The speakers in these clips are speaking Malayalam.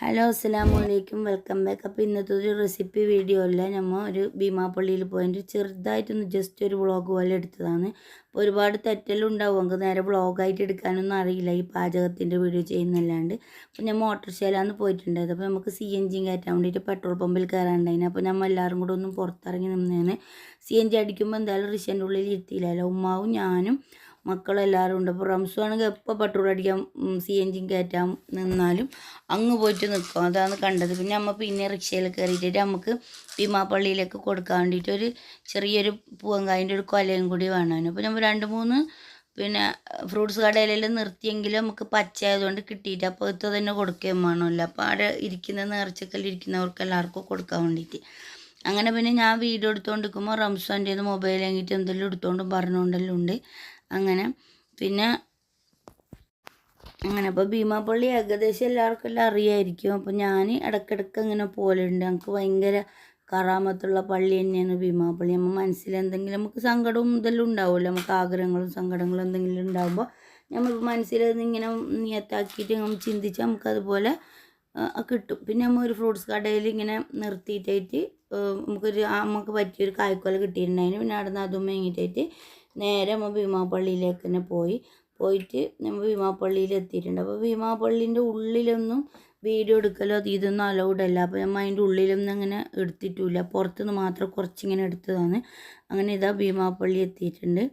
ഹലോ അസ്സലാമു അലൈക്കും വെൽക്കം ബാക്ക്. അപ്പോൾ ഇന്നത്തെ ഒരു റെസിപ്പി വീഡിയോ അല്ല, നമ്മൾ ഒരു ഭീമാപ്പള്ളിയിൽ പോയിട്ട് ചെറുതായിട്ടൊന്ന് ജസ്റ്റ് ഒരു വ്ളോഗ് പോലെ എടുത്തതാണ്. അപ്പോൾ ഒരുപാട് തെറ്റെല്ലാം ഉണ്ടാവും, നമുക്ക് നേരെ വ്ളോഗായിട്ട് എടുക്കാനൊന്നും അറിയില്ല ഈ പാചകത്തിൻ്റെ വീഡിയോ ചെയ്യുന്നല്ലാണ്ട്. അപ്പോൾ നമ്മൾ ഓട്ടോറിക്ഷയിലാണ് പോയിട്ടുണ്ടായത്. അപ്പോൾ നമുക്ക് CNG കയറ്റാൻ വേണ്ടിയിട്ട് പെട്രോൾ പമ്പിൽ കയറാണ്ടായിന്. അപ്പോൾ നമ്മൾ എല്ലാവരും കൂടെ ഒന്നും പുറത്തിറങ്ങി നിന്നേന്. CNG അടിക്കുമ്പോൾ എന്തായാലും റിഷൻ്റെ ഉള്ളിൽ ഇരുത്തിയില്ലല്ലോ, ഉമ്മാവും ഞാനും മക്കളെല്ലാവരും ഉണ്ട്. അപ്പോൾ റംസുവാണെങ്കിൽ എപ്പോൾ പെട്രോൾ അടിക്കാൻ CNG കയറ്റാൻ നിന്നാലും അങ്ങ് പോയിട്ട് നിൽക്കും. അതാണ് കണ്ടത്. പിന്നെ റിക്ഷയിൽ കയറിയിട്ട് നമുക്ക് ഭീമാപ്പള്ളിയിലേക്ക് കൊടുക്കാൻ വേണ്ടിയിട്ട് ഒരു ചെറിയൊരു പൂവങ്കായൻ്റെ ഒരു കൊലയും കൂടി വേണം. അപ്പോൾ നമ്മൾ 2-3 ഫ്രൂട്ട്സ് കടയിലെല്ലാം നിർത്തിയെങ്കിലും നമുക്ക് പച്ചയായതുകൊണ്ട് കിട്ടിയിട്ട് അപ്പോൾ ഇത് തന്നെ കൊടുക്കുകയും വേണമല്ലോ. അപ്പോൾ അവിടെ ഇരിക്കുന്ന നേർച്ചക്കല്ലിൽ ഇരിക്കുന്നവർക്ക് എല്ലാവർക്കും കൊടുക്കാൻ വേണ്ടിയിട്ട് അങ്ങനെ ഞാൻ വീഡിയോ എടുത്തുകൊണ്ടിരിക്കുമ്പോൾ റംസാൻ്റെ മൊബൈൽ വാങ്ങിയിട്ട് എന്തെങ്കിലും എടുത്തുകൊണ്ടും പറഞ്ഞുകൊണ്ടെല്ലാം ഉണ്ട്. അങ്ങനെ അപ്പോൾ ഭീമാപ്പള്ളി ഏകദേശം എല്ലാവർക്കെല്ലാം അറിയായിരിക്കും. അപ്പോൾ ഞാൻ ഇടയ്ക്കിടയ്ക്ക് അങ്ങനെ പോലുണ്ട്. നമുക്ക് ഭയങ്കര കറാമത്തുള്ള പള്ളി തന്നെയാണ് ഭീമാപ്പള്ളി. നമ്മൾ മനസ്സിൽ എന്തെങ്കിലും നമുക്ക് സങ്കടവും ഇതെല്ലാം ഉണ്ടാവുമല്ലോ, നമുക്ക് ആഗ്രഹങ്ങളും സങ്കടങ്ങളും എന്തെങ്കിലും ഉണ്ടാകുമ്പോൾ നമ്മൾ മനസ്സിൽ ഇങ്ങനെ നിയത്താക്കിയിട്ട് നമ്മൾ ചിന്തിച്ചാൽ നമുക്കതുപോലെ കിട്ടും. നമ്മൾ ഒരു ഫ്രൂട്ട്സ് കടയിൽ ഇങ്ങനെ നിർത്തിയിട്ടായിട്ട് നമുക്ക് പറ്റിയൊരു കായ്ക്കൊല കിട്ടിയിട്ടുണ്ടായിരുന്നു. അവിടെ നിന്ന് അതും വാങ്ങിയിട്ടായിട്ട് നേരെ നമ്മൾ ഭീമാപ്പള്ളിയിലേക്ക് തന്നെ പോയിട്ട് നമ്മൾ ഭീമാപ്പള്ളിയിൽ എത്തിയിട്ടുണ്ട്. അപ്പോൾ ഭീമാപ്പള്ളീൻ്റെ ഉള്ളിലൊന്നും വീഡിയോ എടുക്കലോ ഇതൊന്നും അലൗഡ് അല്ല. അപ്പോൾ നമ്മൾ അതിൻ്റെ ഉള്ളിലൊന്നും അങ്ങനെ എടുത്തിട്ടില്ല, പുറത്തുനിന്ന് മാത്രം കുറച്ചിങ്ങനെ എടുത്തതാണ്. അങ്ങനെ ഇതാ ഭീമാപ്പള്ളി എത്തിയിട്ടുണ്ട്.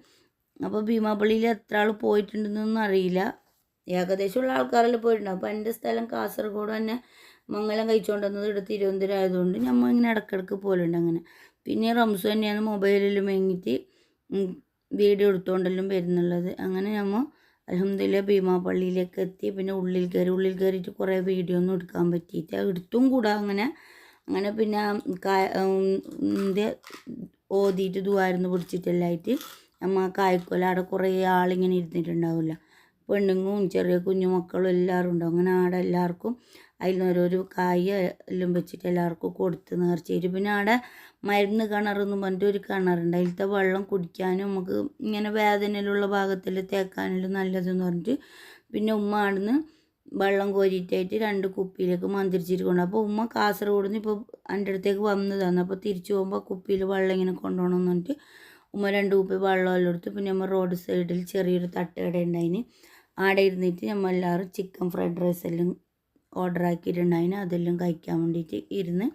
അപ്പോൾ ഭീമാപ്പള്ളിയിൽ എത്ര ആൾ പോയിട്ടുണ്ടെന്നൊന്നും അറിയില്ല, ഏകദേശമുള്ള ആൾക്കാരെല്ലാം പോയിട്ടുണ്ട്. അപ്പോൾ എൻ്റെ സ്ഥലം കാസർഗോഡ് തന്നെ, മംഗലം കഴിച്ചുകൊണ്ടുവന്നത് ഇവിടെ തിരുവനന്തപുരം ആയതുകൊണ്ട് നമ്മൾ ഇങ്ങനെ ഇടയ്ക്കിടയ്ക്ക് പോലുണ്ട്. അങ്ങനെ റംസു തന്നെയാണ് മൊബൈലിലും വാങ്ങിയിട്ട് വീഡിയോ എടുത്തുകൊണ്ടെല്ലാം വരുന്നുള്ളത്. അങ്ങനെ നമ്മൾ അൽഹംദുലില്ലാ ഭീമാപ്പള്ളിയിലേക്ക് എത്തി. ഉള്ളിൽ കയറിയിട്ട് കുറേ വീഡിയോ ഒന്നും എടുക്കാൻ പറ്റിയിട്ട് എടുത്തും കൂടാ. അങ്ങനെ ഓതിയിട്ട് ദുആയിരുന്നു പിടിച്ചിട്ടെല്ലാമായിട്ട് നമ്മൾ കായ്ക്കൊല അവിടെ കുറേ ആളിങ്ങനെ ഇരുന്നിട്ടുണ്ടാവില്ല, പെണ്ണുങ്ങളും ചെറിയ കുഞ്ഞു മക്കളും എല്ലാവരും ഉണ്ടാവും. അങ്ങനെ അവിടെ എല്ലാവർക്കും അതിൽ നിന്ന് ഓരോരോ കായ് എല്ലാം വെച്ചിട്ട് എല്ലാവർക്കും കൊടുത്ത് നേർച്ചയായിട്ട്. അവിടെ മരുന്ന് കിണറെന്ന് പറഞ്ഞിട്ട് ഒരു കിണറുണ്ട്, അതിലത്തെ വെള്ളം കുടിക്കാനും നമുക്ക് ഇങ്ങനെ വേദനയിലുള്ള ഭാഗത്തിൽ തേക്കാനെല്ലാം നല്ലതെന്ന് പറഞ്ഞിട്ട് ഉമ്മ അവിടുന്ന് വെള്ളം കോരിയിട്ടായിട്ട് 2 കുപ്പിയിലേക്ക് മന്ത്രിച്ചിട്ട് കൊണ്ട്. അപ്പോൾ ഉമ്മ കാസർഗോഡ് നിന്ന് ഇപ്പോൾ എൻ്റെ അടുത്തേക്ക് വന്നതാണ്. അപ്പോൾ തിരിച്ചു പോകുമ്പോൾ കുപ്പിയിൽ വെള്ളം ഇങ്ങനെ കൊണ്ടുപോകണമെന്ന് പറഞ്ഞിട്ട് ഉമ്മ 2 കുപ്പി വെള്ളമെല്ലാം എടുത്ത്. നമ്മൾ റോഡ് സൈഡിൽ ചെറിയൊരു തട്ടുകട ഉണ്ടായിന്, അവിടെ ഇരുന്നിട്ട് നമ്മൾ എല്ലാവരും ചിക്കൻ ഫ്രൈഡ് റൈസ് എല്ലാം ഓർഡർ ആക്കിയിട്ടുണ്ടായിന്, അതെല്ലാം കഴിക്കാൻ വേണ്ടിയിട്ട് ഇരുന്ന്.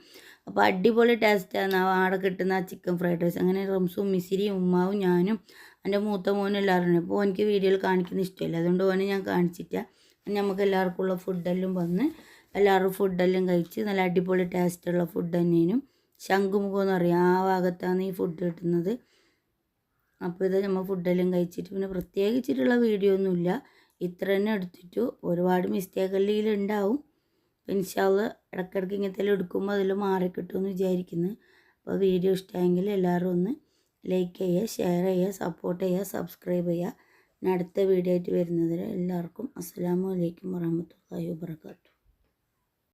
അപ്പോൾ അടിപൊളി ടേസ്റ്റാണ് അവിടെ കിട്ടുന്ന ആ ചിക്കൻ ഫ്രൈഡ് റൈസ്. അങ്ങനെ റംസും മിസിരിയും ഉമ്മാവും ഞാനും എൻ്റെ മൂത്ത മോനും എല്ലാവരും ഉണ്ട്. അപ്പോൾ എനിക്ക് വീഡിയോയിൽ കാണിക്കുന്ന ഇഷ്ടമില്ല, അതുകൊണ്ട് ഓനെ ഞാൻ കാണിച്ചിട്ട. നമുക്ക് എല്ലാവർക്കും ഉള്ള ഫുഡെല്ലാം വന്ന് എല്ലാവരും ഫുഡെല്ലാം കഴിച്ച് നല്ല അടിപൊളി ടേസ്റ്റുള്ള ഫുഡ് തന്നെയും. ശംഖുമുഖം എന്ന് പറയും, ആ ഭാഗത്താണ് ഈ ഫുഡ് കിട്ടുന്നത്. അപ്പോൾ ഇത് നമ്മൾ ഫുഡെല്ലാം കഴിച്ചിട്ട് പ്രത്യേകിച്ചിട്ടുള്ള വീഡിയോ ഒന്നുമില്ല, ഇത്ര തന്നെ എടുത്തിട്ടു. ഒരുപാട് മിസ്റ്റേക്കെല്ലാം ഉണ്ടാവും. ഇൻഷാ അല്ലാഹ് ഇടയ്ക്കിടയ്ക്ക് ഇങ്ങനത്തെ എടുക്കുമ്പോൾ അതിൽ മാറിക്കിട്ടുമെന്ന് വിചാരിക്കുന്നു. അപ്പോൾ വീഡിയോ ഇഷ്ടമായെങ്കിൽ എല്ലാവരും ഒന്ന് ലൈക്ക് ചെയ്യുക, ഷെയർ ചെയ്യുക, സപ്പോർട്ട് ചെയ്യുക, സബ്സ്ക്രൈബ് ചെയ്യുക. അടുത്ത വീഡിയോ ആയിട്ട് വരുന്നതിന് എല്ലാവർക്കും അസ്സലാമു അലൈക്കും വറഹ്മത്തുള്ളാഹി വബറകാതുഹു.